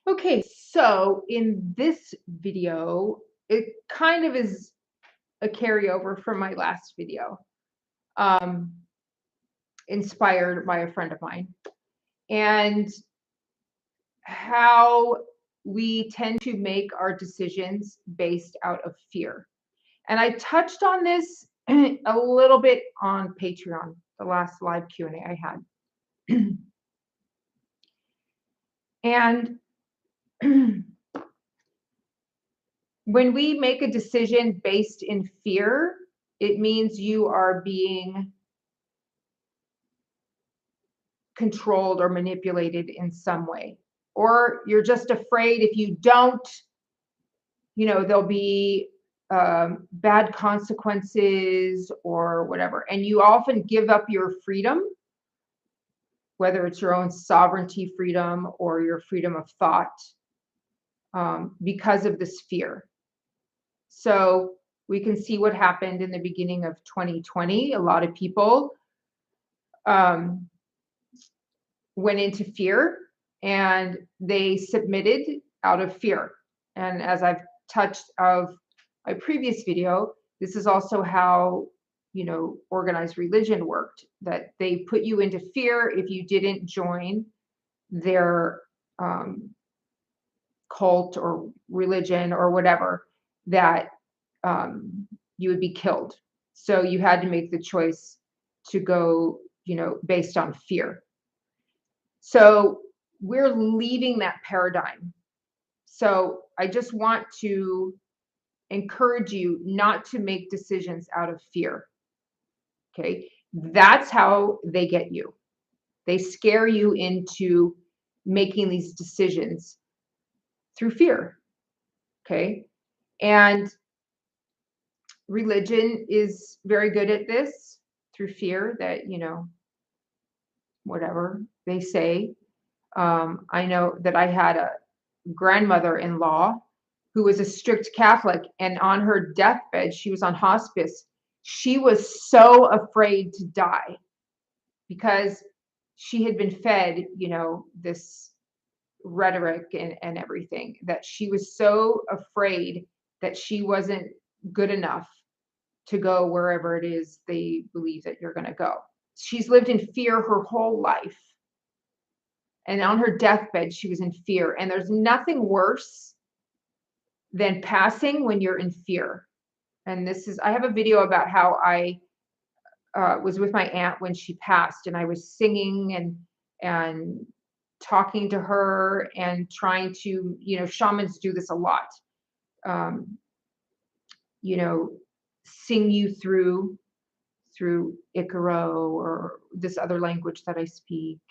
Okay, so in this video, it kind of is a carryover from my last video, um, inspired by a friend of mine, and how we tend to make our decisions based out of fear. And I touched on this a little bit on Patreon, the last live Q&A I had. And when we make a decision based in fear, it means you are being controlled or manipulated in some way. Or you're just afraid if you don't, there'll be bad consequences or whatever. And you often give up your freedom, whether it's your own sovereignty freedom or your freedom of thought, because of this fear. So we can see what happened in the beginning of 2020. A lot of people went into fear and they submitted out of fear. And as I've touched of my previous video, this is also how organized religion worked, that they put you into fear if you didn't join their cult or religion or whatever, that you would be killed. So you had to make the choice to go, based on fear. So we're leaving that paradigm. So I just want to encourage you not to make decisions out of fear. Okay. That's how they get you. They scare you into making these decisions through fear. Okay. And religion is very good at this, through fear, that, whatever they say. I know that I had a grandmother-in-law who was a strict Catholic, and on her deathbed, she was on hospice. She was so afraid to die because she had been fed, this rhetoric and everything, that she was so afraid that she wasn't good enough to go wherever it is they believe that you're going to go. She's lived in fear her whole life. And on her deathbed, she was in fear. And there's nothing worse than passing when you're in fear. And I have a video about how I was with my aunt when she passed, and I was singing and talking to her and trying to, shamans do this a lot, sing you through Icaro or this other language that I speak,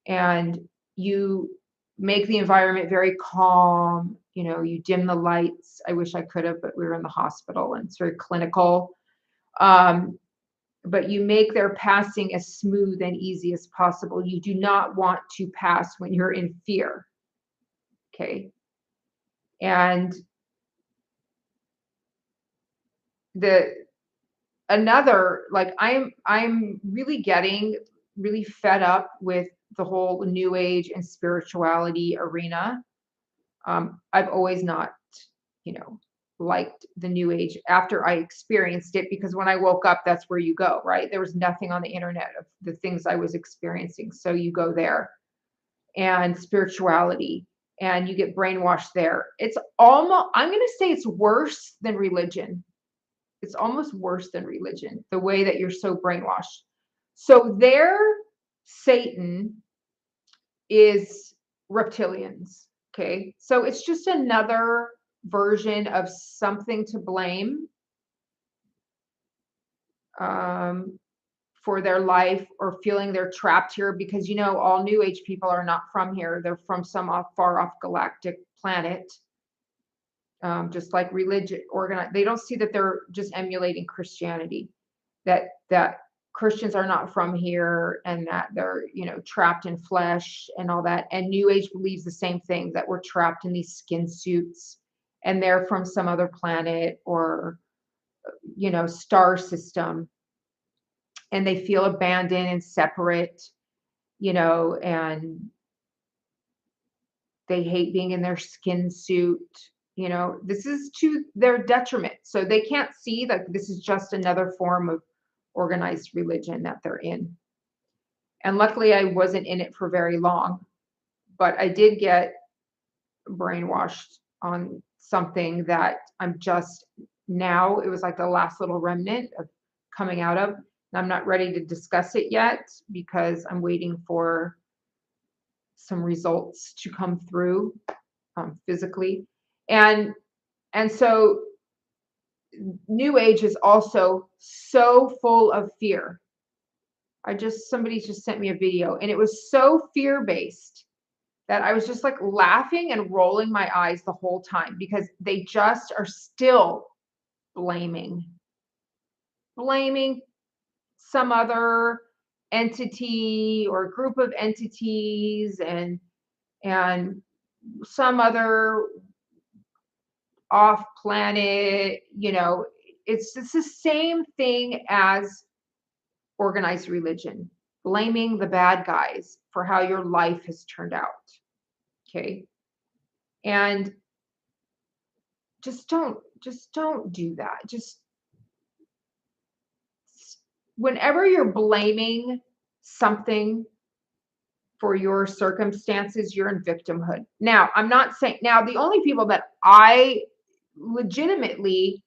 and you make the environment very calm. You dim the lights. I wish I could have, but we were in the hospital and it's very clinical. But you make their passing as smooth and easy as possible. You do not want to pass when you're in fear. Okay. And I'm really getting really fed up with the whole new age and spirituality arena. I've always not, liked the new age after I experienced it, because when I woke up, that's where you go, right? There was nothing on the internet of the things I was experiencing. So you go there, and spirituality, and you get brainwashed there. It's almost, I'm going to say it's worse than religion. It's almost worse than religion, the way that you're so brainwashed. So their Satan is reptilians. Okay. So it's just another version of something to blame for their life, or feeling they're trapped here, because all new age people are not from here. They're from some far off galactic planet. Just like religion, they don't see that they're just emulating Christianity, that Christians are not from here, and that they're, trapped in flesh and all that. And new age believes the same thing, that we're trapped in these skin suits and they're from some other planet or, star system, and they feel abandoned and separate, and They hate being in their skin suit. This is to their detriment. So they can't see that this is just another form of organized religion that they're in. And luckily, I wasn't in it for very long, but I did get brainwashed on something that I'm just now, it was like the last little remnant of coming out of. And I'm not ready to discuss it yet because I'm waiting for some results to come through physically. And so New Age is also so full of fear. Somebody just sent me a video and it was so fear-based that I was just like laughing and rolling my eyes the whole time because they just are still blaming some other entity or group of entities and some other off planet, it's the same thing as organized religion, blaming the bad guys for how your life has turned out. Okay. And just don't do that. Just whenever you're blaming something for your circumstances, you're in victimhood. Now, I'm not saying now the only people that I legitimately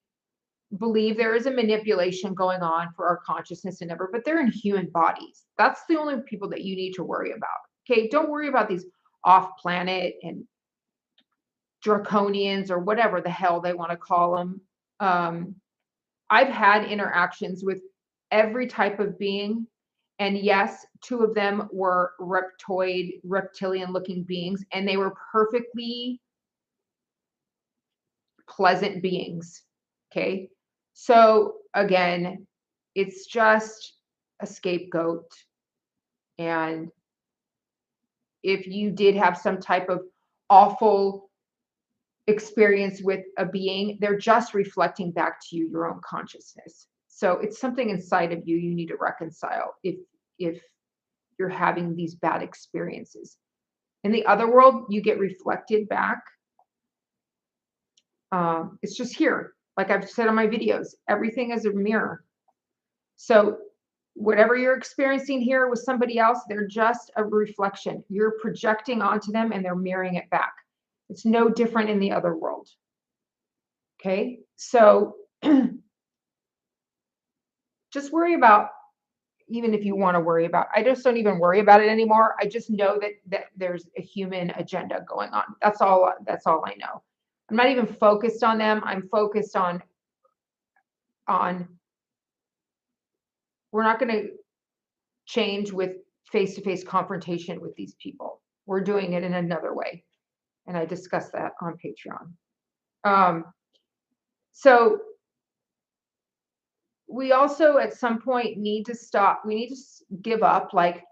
believe there is a manipulation going on for our consciousness and ever, but they're in human bodies. That's the only people that you need to worry about. Okay, don't worry about these off planet and draconians or whatever the hell they want to call them. I've had interactions with every type of being. And yes, two of them were reptilian looking beings, and they were perfectly pleasant beings. Okay. So again, it's just a scapegoat. And if you did have some type of awful experience with a being, they're just reflecting back to you your own consciousness. So it's something inside of you need to reconcile if you're having these bad experiences. In the other world, you get reflected back. It's just here. Like I've said on my videos, everything is a mirror. So whatever you're experiencing here with somebody else, they're just a reflection. You're projecting onto them and they're mirroring it back. It's no different in the other world. Okay, so just worry about, even if you want to worry about, I just don't even worry about it anymore. I just know that there's a human agenda going on. That's all I know. I'm not even focused on them. I'm focused on we're not going to change with face-to-face confrontation with these people. We're doing it in another way. And I discussed that on Patreon. So we also at some point need to stop. We need to give up, like,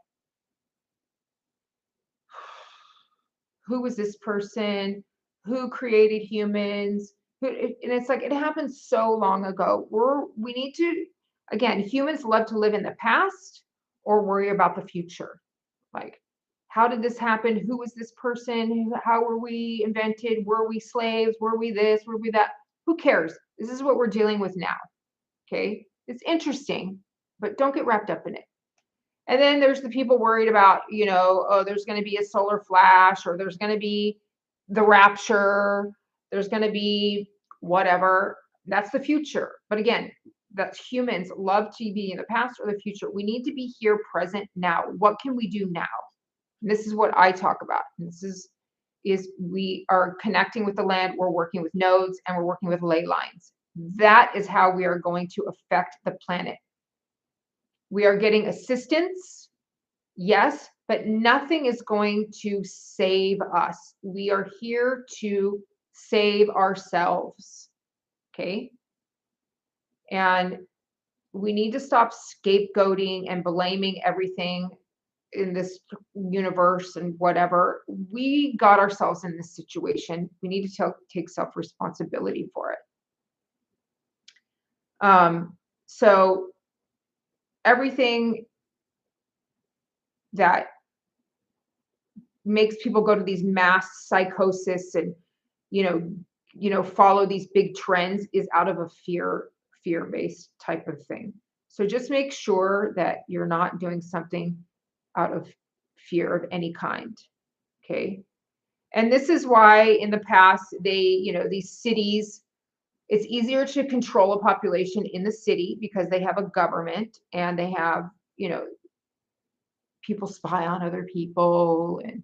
who was this person? Who created humans? And it's like, it happened so long ago. We need to, again, humans love to live in the past or worry about the future. Like, how did this happen? Who was this person? How were we invented? Were we slaves? Were we this? Were we that? Who cares? This is what we're dealing with now. Okay. It's interesting, but don't get wrapped up in it. And then there's the people worried about, oh, there's going to be a solar flash, or there's going to be the rapture, there's going to be whatever. That's the future. But again, that's humans love to be in the past or the future. We need to be here present now. What can we do now? And this is what I talk about. And this is we are connecting with the land, we're working with nodes, and we're working with ley lines. That is how we are going to affect the planet. We are getting assistance, yes, but nothing is going to save us. We are here to save ourselves, okay? And we need to stop scapegoating and blaming everything in this universe and whatever. We got ourselves in this situation. We need to take self-responsibility for it. So everything that makes people go to these mass psychosis and, you know, follow these big trends is out of a fear-based type of thing. So just make sure that you're not doing something out of fear of any kind. Okay. And this is why in the past these cities, it's easier to control a population in the city because they have a government and they have, you know, people spy on other people and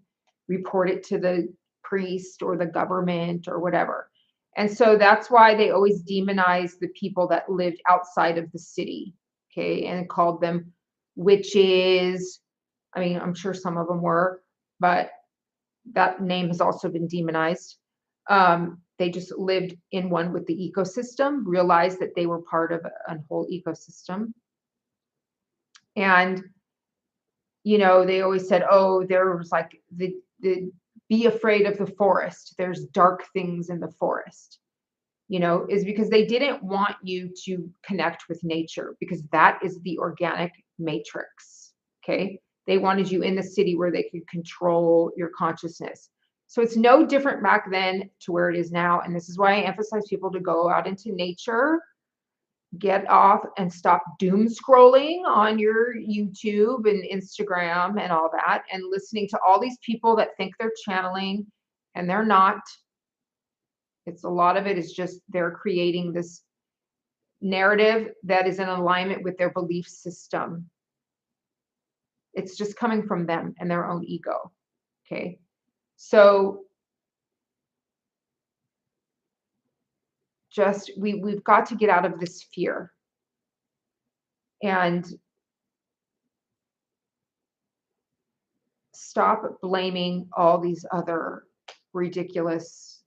report it to the priest or the government or whatever. And so that's why they always demonized the people that lived outside of the city, okay, and called them witches. I mean, I'm sure some of them were, but that name has also been demonized. They just lived in one with the ecosystem, realized that they were part of a whole ecosystem. And they always said, oh, there was like the be afraid of the forest. There's dark things in the forest, is because they didn't want you to connect with nature because that is the organic matrix. Okay. They wanted you in the city where they could control your consciousness. So it's no different back then to where it is now. And this is why I emphasize people to go out into nature, get off and stop doom scrolling on your YouTube and Instagram and all that, and listening to all these people that think they're channeling and they're not. It's a lot of it is just they're creating this narrative that is in alignment with their belief system. It's just coming from them and their own ego. Okay. So just we've got to get out of this fear and stop blaming all these other ridiculous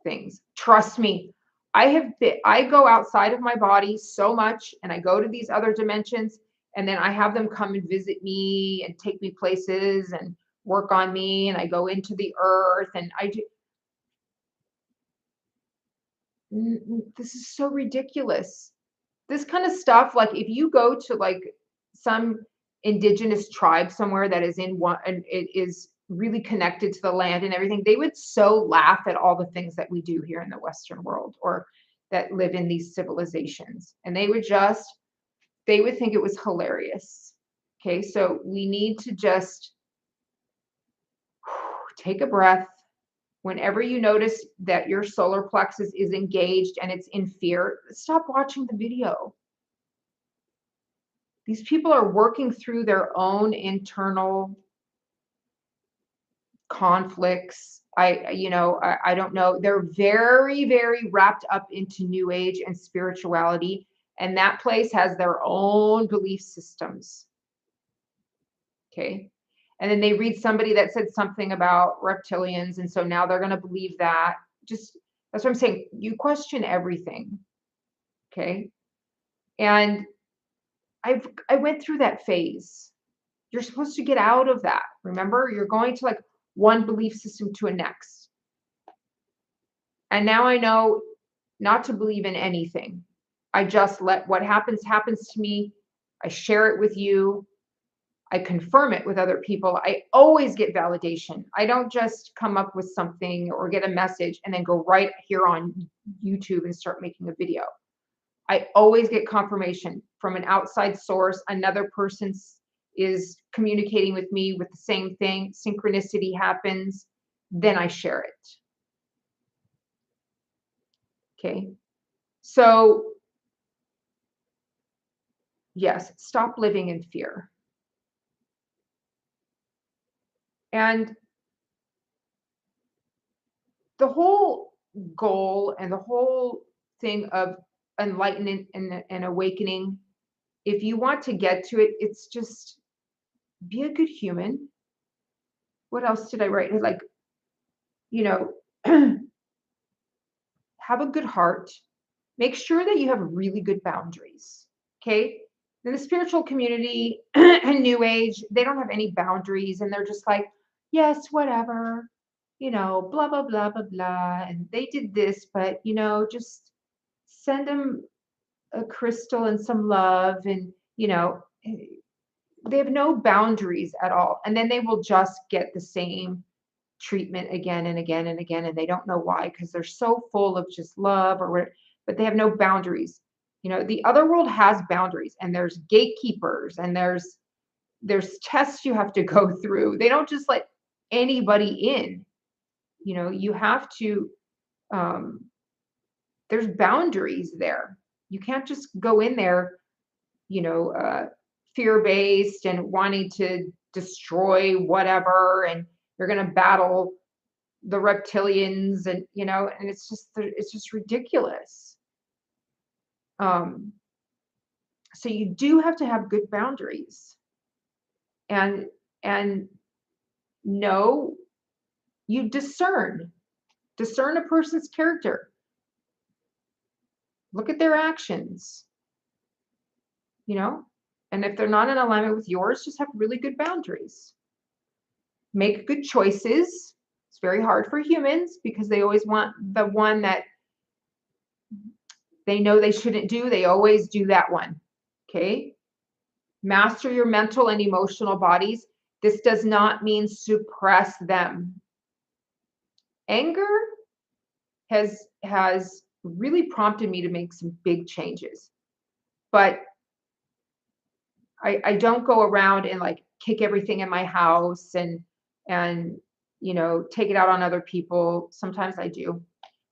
things. Trust me, I go outside of my body so much and I go to these other dimensions and then I have them come and visit me and take me places and work on me and I go into the earth and I do. This is so ridiculous. This kind of stuff, like if you go to like some indigenous tribe somewhere that is in one and it is really connected to the land and everything, they would so laugh at all the things that we do here in the Western world or that live in these civilizations. And they would think it was hilarious. Okay, so we need to just take a breath. Whenever you notice that your solar plexus is engaged and it's in fear, stop watching the video. These people are working through their own internal conflicts. I don't know. They're very, very wrapped up into New Age and spirituality, and that place has their own belief systems. Okay. And then they read somebody that said something about reptilians, and so now they're going to believe that. Just that's what I'm saying. You question everything. Okay. And I went through that phase. You're supposed to get out of that. Remember, you're going to like one belief system to a next. And now I know not to believe in anything. I just let what happens to me. I share it with you. I confirm it with other people. I always get validation. I don't just come up with something or get a message and then go right here on YouTube and start making a video. I always get confirmation from an outside source. Another person is communicating with me with the same thing. Synchronicity happens. Then I share it. Okay. So, yes, stop living in fear. And the whole goal and the whole thing of enlightenment and awakening, if you want to get to it, it's just be a good human. What else did I write? Like, have a good heart. Make sure that you have really good boundaries. Okay. In the spiritual community and New Age, they don't have any boundaries and they're just like, yes, whatever, blah, blah, blah, blah, blah. And they did this, but, just send them a crystal and some love and, they have no boundaries at all. And then they will just get the same treatment again and again and again, and they don't know why, because they're so full of just love or whatever, but they have no boundaries. The other world has boundaries, and there's gatekeepers, and there's tests you have to go through. They don't just let anybody in. You have to, um, there's boundaries there. You can't just go in there, you know, uh, fear-based and wanting to destroy whatever, and you're going to battle the reptilians, and it's just ridiculous. Um, so you do have to have good boundaries, and and know, you discern a person's character. Look at their actions, you know, and if they're not in alignment with yours, just have really good boundaries. Make good choices. It's very hard for humans because they always want the one that they know they shouldn't do. They always do that one. Okay. Master your mental and emotional bodies. This does not mean suppress them. Anger has really prompted me to make some big changes, but I don't go around and like kick everything in my house and take it out on other people. Sometimes I do,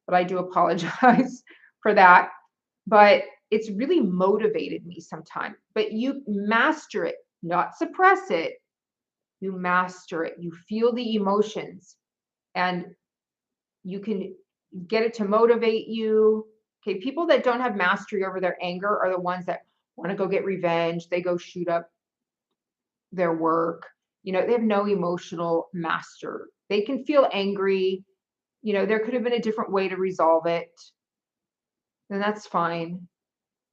but I do apologize for that. But it's really motivated me sometimes. But you master it, not suppress it. You master it. You feel the emotions, and you can get it to motivate you. Okay, people that don't have mastery over their anger are the ones that want to go get revenge. They go shoot up their work. They have no emotional master. They can feel angry. There could have been a different way to resolve it. And that's fine.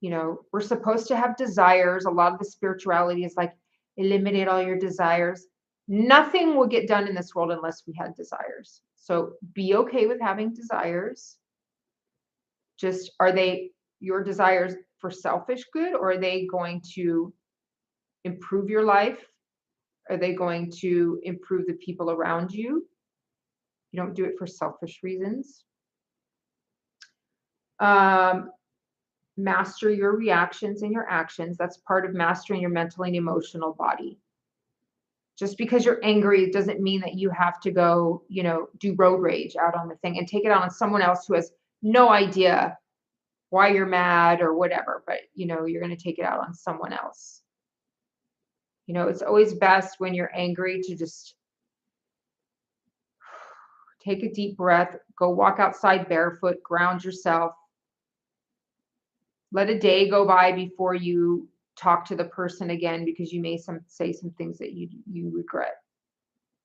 We're supposed to have desires. A lot of the spirituality is like, eliminate all your desires. Nothing will get done in this world unless we had desires. So be okay with having desires. Just, are they your desires for selfish good, or are they going to improve your life? Are they going to improve the people around you? You don't do it for selfish reasons. Master your reactions and your actions. That's part of mastering your mental and emotional body. Just because you're angry doesn't mean that you have to go, do road rage out on the thing and take it out on someone else who has no idea why you're mad or whatever, but you're going to take it out on someone else. It's always best when you're angry to just take a deep breath, go walk outside barefoot, ground yourself. Let a day go by before you talk to the person again, because you may say some things that you regret.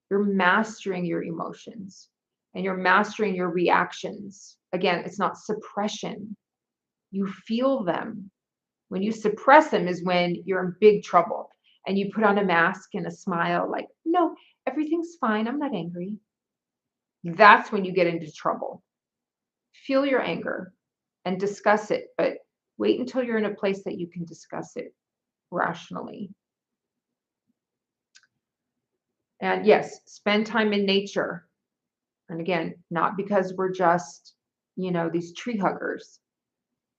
You're mastering your emotions, and you're mastering your reactions. Again, it's not suppression. You feel them. When you suppress them is when you're in big trouble, and you put on a mask and a smile like, no, everything's fine. I'm not angry. That's when you get into trouble. Feel your anger and discuss it, but wait until you're in a place that you can discuss it rationally. And yes, spend time in nature. And again, not because we're just, these tree huggers.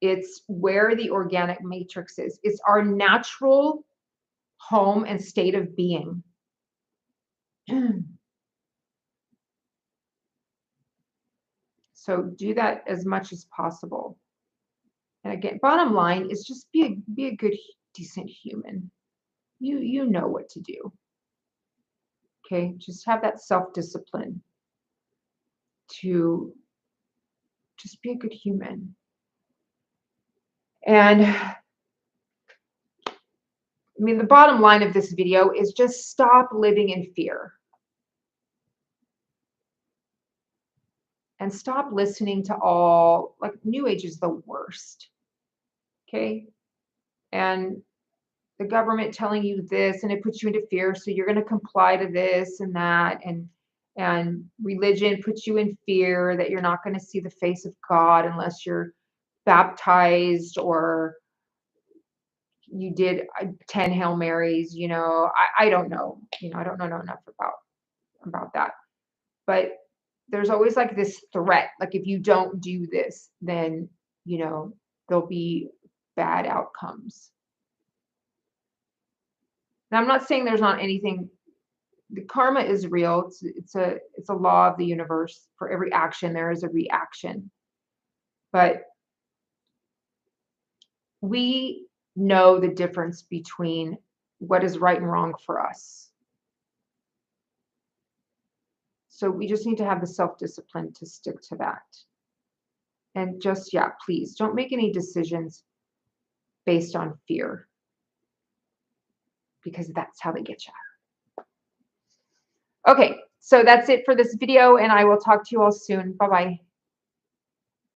It's where the organic matrix is. It's our natural home and state of being. So do that as much as possible. And again, bottom line is just be a good, decent human. You know what to do. Okay, just have that self-discipline to just be a good human. And I mean, the bottom line of this video is just stop living in fear. And stop listening to all, like, New Age is the worst. Okay? And the government telling you this, and it puts you into fear, so you're going to comply to this and that, and religion puts you in fear that you're not going to see the face of God unless you're baptized or you did 10 Hail Marys. I don't know. I don't know enough about that. but there's always like this threat. Like if you don't do this, then, there'll be bad outcomes. Now, I'm not saying there's not anything. The karma is real. It's a law of the universe. For every action, there is a reaction. But we know the difference between what is right and wrong for us. So we just need to have the self-discipline to stick to that. And just, yeah, please don't make any decisions based on fear, because that's how they get you. Okay, so that's it for this video, and I will talk to you all soon. Bye-bye.